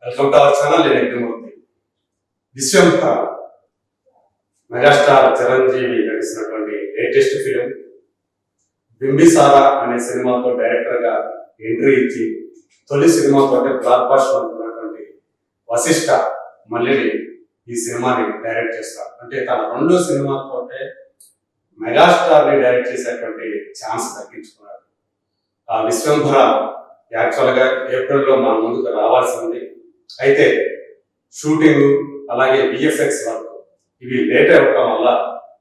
Welcome to our channel. నేను Yagnamurthy. Vishwambhara megastar Chiranjeevi నటిస్తున్నటువంటి latest film Bimbisara అనే సినిమాతో డైరెక్టర్ గా ఎంట్రీ ఇచ్చి తొలి సినిమాతో బ్లాక్ బస్టర్ అనుకున్నటువంటి వశిష్ఠ మళ్ళీ ఈ సినిమాని డైరెక్ట్ చేస్తారు. అంటే తన రెండో సినిమాతో మెగాస్టార్ ని డైరెక్ట్ చేసేటువంటి ఛాన్స్ దక్కించుకున్నారు. ఆ విశ్వంభర యాక్చువల్ గా ఏప్రిల్లో మన ముందుకు రావాల్సి ఉంది. అయితే షూటింగ్ అలాగే విఎఫ్ఎక్స్ వర్క్ ఇవి లేట్ అవ్వడం వల్ల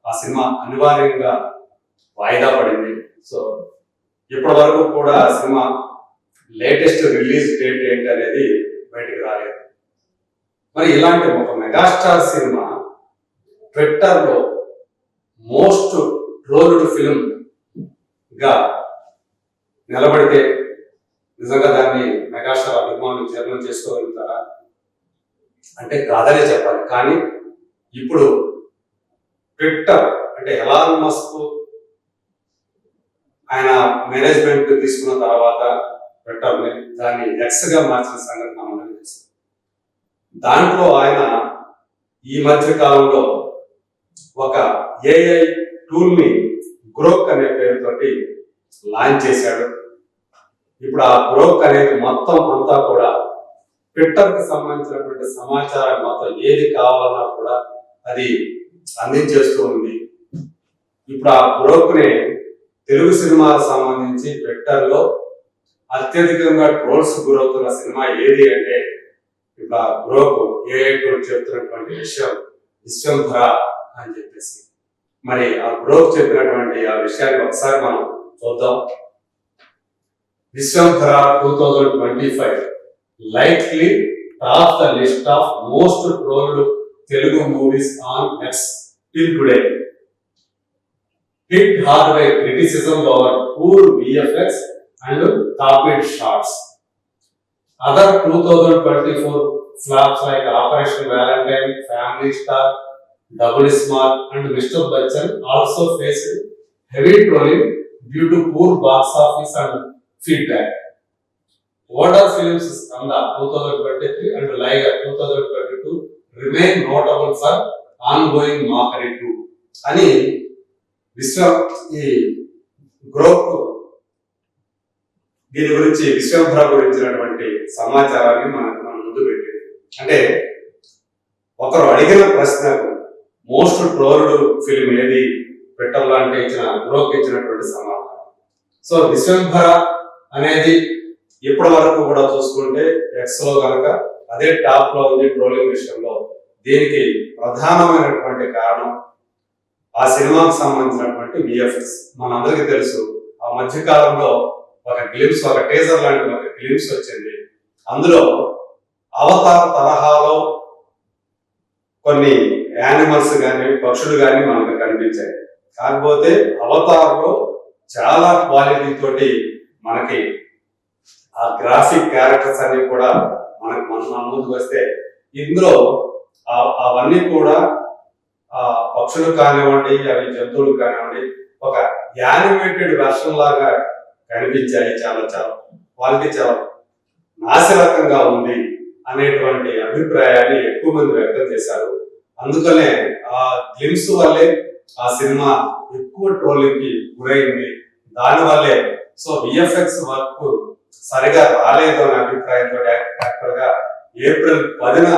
ఆ సినిమా అనివార్యంగా వాయిదా పడింది. సో ఇప్పటి వరకు కూడా ఆ సినిమా లేటెస్ట్ రిలీజ్ డేట్ ఏంటి అనేది బయటికి రాలేదు. మరి ఇలాంటి ఒక మెగాస్టార్ సినిమా ట్విట్టర్లో మోస్ట్ ట్రోల్డ్ ఫిలిం గా నిలబడితే నిజంగా దాన్ని మెగాస్టార్ అభిమానులు జీర్ణం చేసుకోగలుగుతారా అంటే కాదనే చెప్పాలి. కానీ ఇప్పుడు ట్విట్టర్ అంటే ఎలాన్ మస్క్ ఆయన మేనేజ్మెంట్ తీసుకున్న తర్వాత ట్విట్టర్ని దాన్ని ఎక్స్ గా మార్చిన సంగతి మనం తెలుసు. దాంట్లో ఆయన ఈ మధ్య కాలంలో ఒక ఏఐ టూల్ ని గ్రోక్ అనే పేరుతోటి లాంచ్ చేశాడు. ఇప్పుడు ఆ గ్రోక్ అనేది మొత్తం అంతా కూడా ట్విట్టర్ కి సంబంధించినటువంటి సమాచారం మొత్తం ఏది కావాలన్నా కూడా అది అందించేస్తూ ఉంది. ఇప్పుడు ఆ గ్రోక్ ని తెలుగు సినిమాలకు సంబంధించి ట్విట్టర్ లో అత్యధికంగా ట్రోల్స్ గురవుతున్న సినిమా ఏది అంటే ఇప్పుడు ఆ గ్రోక్ ఏఐ టూల్ చెప్తున్నటువంటి విషయం విశ్వంభర అని చెప్పేసి. మరి ఆ గ్రోక్ చెప్పినటువంటి ఆ విషయాన్ని ఒకసారి మనం చూద్దాం. Vishwambhara 2025 likely top the list of most trolled Telugu movies on X till today. Hit hard by criticism over poor VFX and copied shots. Other 2024 flops like Operation Valentine, Family Star, Double Smart and Mr. Bachchan also faced heavy trolling due to poor box office and feedback. What are films from the 2023 and Liger 2022 remain notable for ongoing mockery too. అని ఈ Grok దీని గురించి విశ్వంభర గురించినటువంటి సమాచారాన్ని మన ముందు పెట్టింది. అంటే ఒకరు అడిగిన ప్రశ్నకు మోస్ట్ ట్రోల్డ్ ఫిల్మ్ ఏది పెట్టాలా అంటే గ్రోక్ ఇచ్చినటువంటి సమాధానం. సో విశ్వంభర అనేది ఇప్పటి వరకు కూడా చూసుకుంటే ఎక్స్ లో కనుక అదే టాప్ లో ఉంది ట్రోలింగ్ విషయంలో. దీనికి ప్రధానమైనటువంటి కారణం ఆ సినిమాకు సంబంధించినటువంటి విఎఫ్ఎక్స్. మనందరికీ తెలుసు ఆ మధ్య కాలంలో ఒక టీజర్ లాంటి ఒక గ్లిమ్స్ వచ్చింది. అందులో అవతార్ తరహాలో కొన్ని యానిమల్స్ కానీ పక్షులు కానీ మనకు కనిపించాయి. కాకపోతే అవతార్ లో చాలా క్వాలిటీ తోటి మనకి ఆ గ్రాఫిక్ క్యారెక్టర్స్ అన్ని కూడా మన ముందుకు వస్తే ఇందులో అవన్నీ కూడా ఆ పక్షులు కానివ్వండి అవి జంతువులు కానివ్వండి ఒక యానిమేటెడ్ వెర్షన్ లాగా కనిపించాయి. చాలా క్వాలిటీ చాలా నాసిరకంగా ఉంది అనేటువంటి అభిప్రాయాన్ని ఎక్కువ మంది వ్యక్తం చేశారు. అందుకనే ఆ గ్లిమ్స్ వల్లే ఆ సినిమా ఎక్కువ ట్రోలింగ్ కి గురైంది. దానివల్లే సో విఎఫ్ఎక్స్ వర్క్ సరిగా రాలేదు అనే అభిప్రాయంతో యాక్చువల్ గా ఏప్రిల్ 10న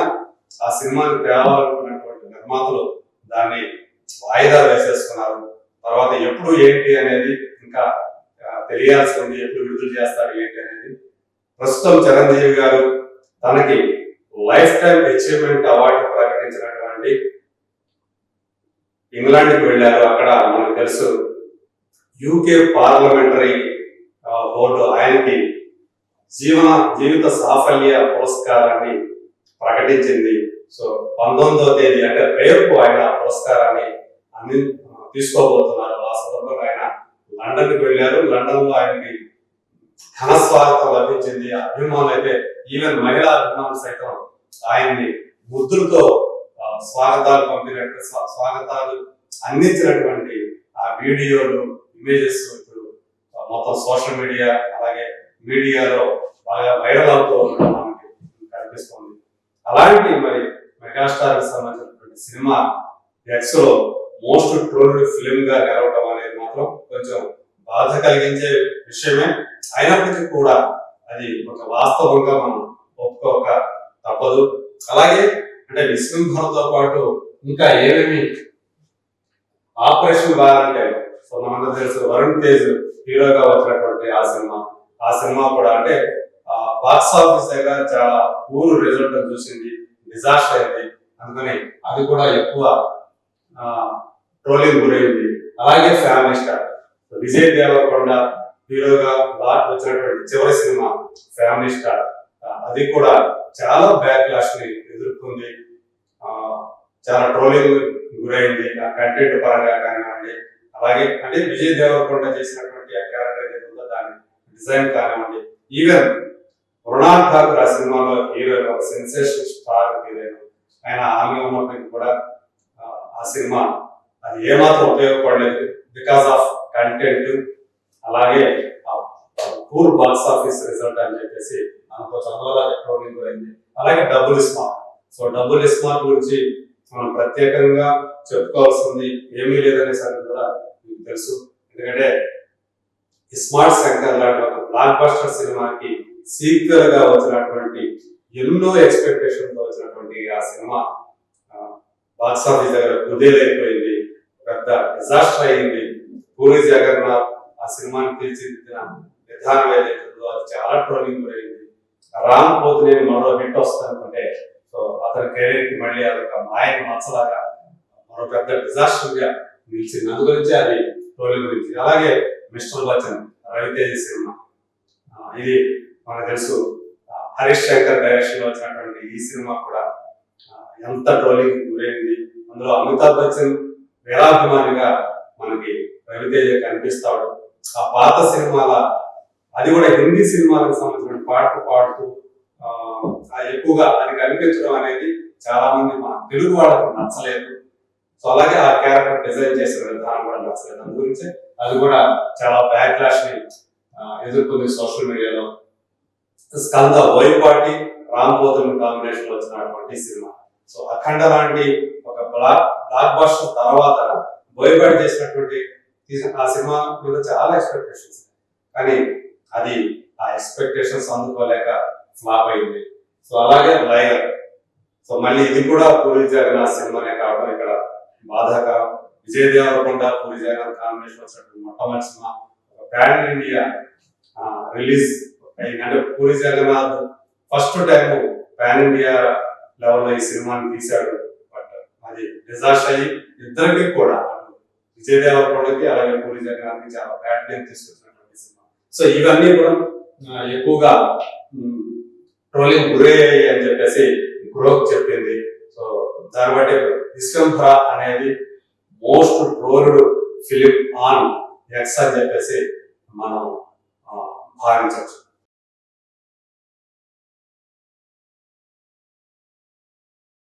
ఆ సినిమాని తేవాలనుకున్నటువంటి నిర్మాతలు దాన్ని వాయిదా వేసేసుకున్నారు. తర్వాత ఎప్పుడు ఏంటి అనేది ఇంకా తెలియాల్సి ఉంది. ఎప్పుడు విడుదల చేస్తారు ఏంటి అనేది. ప్రస్తుతం చిరంజీవి గారు తనకి లైఫ్ టైం అచీవ్మెంట్ అవార్డు ప్రకటించినటువంటి ఇంగ్లాండ్కి వెళ్ళారు. అక్కడ మనకు తెలుసు యూకే పార్లమెంటరీ బోర్డు ఆయనకి జీవిత సాఫల్య పురస్కారాన్ని ప్రకటించింది. సో 19వ తేదీ అంటే రేపు ఆయన పురస్కారాన్ని తీసుకోబోతున్నారు. ఆ సందర్భంగా ఆయన లండన్ కి వెళ్ళారు. లండన్ లో ఆయనకి ఘన స్వాగతం లభించింది. అభిమానులు అయితే ఈవెన్ మహిళా అభిమానులు సైతం ఆయన్ని ముద్దులతో స్వాగతాలు అందించినటువంటి ఆ వీడియోలు ఇమేజెస్ ఇప్పుడు మొత్తం సోషల్ మీడియా అలాగే మీడియాలో బాగా వైరల్ అవుతూ ఉండడం మనకి కనిపిస్తుంది. అలాంటి మరి మెగాస్టార్ కి సంబంధించినటువంటి సినిమా ఎక్స్ లో మోస్ట్ ట్రోల్డ్ ఫిలిం గా నిలవటం అనేది మాత్రం కొంచెం బాధ కలిగించే విషయమే. అయినప్పటికీ కూడా అది ఒక వాస్తవంగా మనం ఒప్పుకోక తప్పదు. అలాగే అంటే విశ్వంభరతో పాటు ఇంకా ఏమేమి ఆపరేషన్ బాగాలంటే సో మనందరూ తెలుసు వరుణ్ తేజ్ హీరోగా వచ్చినటువంటి ఆ సినిమా కూడా అంటే బాక్స్ ఆఫీస్ దగ్గర చాలా పూర్ రిజల్ట్ చూసింది, డిజాస్టర్ అయింది. అందుకని అది కూడా ఎక్కువ ట్రోలింగ్ గురైంది. అలాగే ఫ్యామిలీ స్టార్ విజయ్ దేవరకొండ హీరోగా వచ్చినటువంటి చివరి సినిమా ఫ్యామిలీ స్టార్ అది కూడా చాలా బ్యాక్ లాష్ ని ఎదుర్కొంది, చాలా ట్రోలింగ్ గురైంది ఆ కంటెంట్ పరంగా కానివ్వండి. అలాగే అంటే విజయ్ దేవరకొండ చేసినటువంటి ఆ క్యారెక్టర్ ఏదైతే ఉందో దాని డిజైన్ కానివ్వండి. ఈవెన్ మృణాల్ ఠాకూర్ ఆ సినిమాలో హీరోగా సెన్సేషన్ స్టార్ హీరోయిన్ ఆయన ఆమె ఉన్నప్పటికీ కూడా ఆ సినిమా అది ఏమాత్రం ఉపయోగపడలేదు బికాస్ ఆఫ్ కంటెంట్, అలాగే పూర్ బాక్స్ ఆఫీస్ రిజల్ట్ అని చెప్పేసి అనుకోవచ్చు. అందువల్ల ట్రోలింగ్ గురైంది. అలాగే double smart. So double smart గురించి మనం ప్రత్యేకంగా చెప్పుకోవాల్సింది ఏమీ లేదనే సంగతి కూడా మీకు తెలుసు. ఎందుకంటే స్మార్ట్ శంకర్ లాంటి ఒక బ్లాక్ బస్టర్ సినిమాకి సీక్వెల్ గా వచ్చినటువంటి ఎన్నో ఎక్స్పెక్టేషన్ తో వచ్చినటువంటి ఆ సినిమా బాక్స్ ఆఫీస్ దగ్గర కుదేలైపోయింది, పెద్ద డిజాస్టర్ అయింది. పూరి జగన్నాథ్ ఆ సినిమాని తీర్చిదిద్దిన విధానం ఏదైతుందో అది చాలా ట్రోలింగ్ గురైంది. రామ్ పోతినేని మరో హిట్ వస్తుందనుకుంటే సో అతని కెరీర్ కి మళ్ళీ అదొక మాయను మచ్చలాగా మరో పెద్ద డిజాస్టర్ గా నిలిచింది. అందు గురించి అది ట్రోలింగ్ గురించి. అలాగే మిస్టర్ బచ్చన్ రవితేజ సినిమా ఇది మనకు తెలుసు. హరీష్ శంకర్ డైరెక్షన్ లో వచ్చినటువంటి ఈ సినిమా కూడా ఎంత ట్రోలింగ్ గురైంది. అందులో అమితాబ్ బచ్చన్ వీరాభిమానిగా మనకి రవితేజ కనిపిస్తాడు. ఆ పాత సినిమాల అది కూడా హిందీ సినిమాలకు సంబంధించిన పాటలు పాడుతూ ఎక్కువగా అది కనిపించడం అనేది చాలా మంది మన తెలుగు వాళ్ళకు నచ్చలేదు. సో అలాగే ఆ క్యారెక్టర్ డిజైన్ చేసిన విధానం కూడా నచ్చలేదు. దాని గురించి అది కూడా చాలా బ్యాక్ క్లాష్ ని ఎదుర్కొంది సోషల్ మీడియాలో. స్కంద బోయపాటి రామ్ పోతుని కాంబినేషన్ లో వచ్చినటువంటి సినిమా. సో అఖండ లాంటి ఒక బ్లాక్ బస్టర్ తర్వాత బోయపాటి చేసినటువంటి ఆ సినిమా మీద చాలా ఎక్స్పెక్టేషన్స్, కానీ అది ఆ ఎక్స్పెక్టేషన్స్ అందుకోలేక ఫ్లాప్ అయింది. సో అలాగే లయర్. సో మళ్ళీ ఇది కూడా పూరి జగన్నాథ్ సినిమానే కావడం ఇక్కడ బాధాకరం. విజయ్ దేవరకొండ పూరి జగన్నాథ్ కాంబినేషన్ వచ్చినటువంటి మొట్టమొదటి సినిమా ఒక పాన్ ఇండియా రిలీజ్ అయింది. అంటే Puri Jagannadh first time pan India లెవెల్లో ఈ సినిమాని తీశాడు. బట్ అది డిజాస్టర్ అయ్యి ఇద్దరికి కూడా విజయ్ దేవరకొండకి అలాగే పూరి జగన్నాథ్ కి చాలా బ్యాడ్ నేమ్ తీసుకొచ్చినటువంటి సినిమా. సో ఇవన్నీ కూడా ఎక్కువగా ట్రోలింగ్ గురయ్యాయి అని చెప్పేసి గ్రోక్ చెప్పింది. సో దాన్ని బట్టి విశ్వంభర అనేది most trolled film on X అని చెప్పేసి మనం భావించవచ్చు.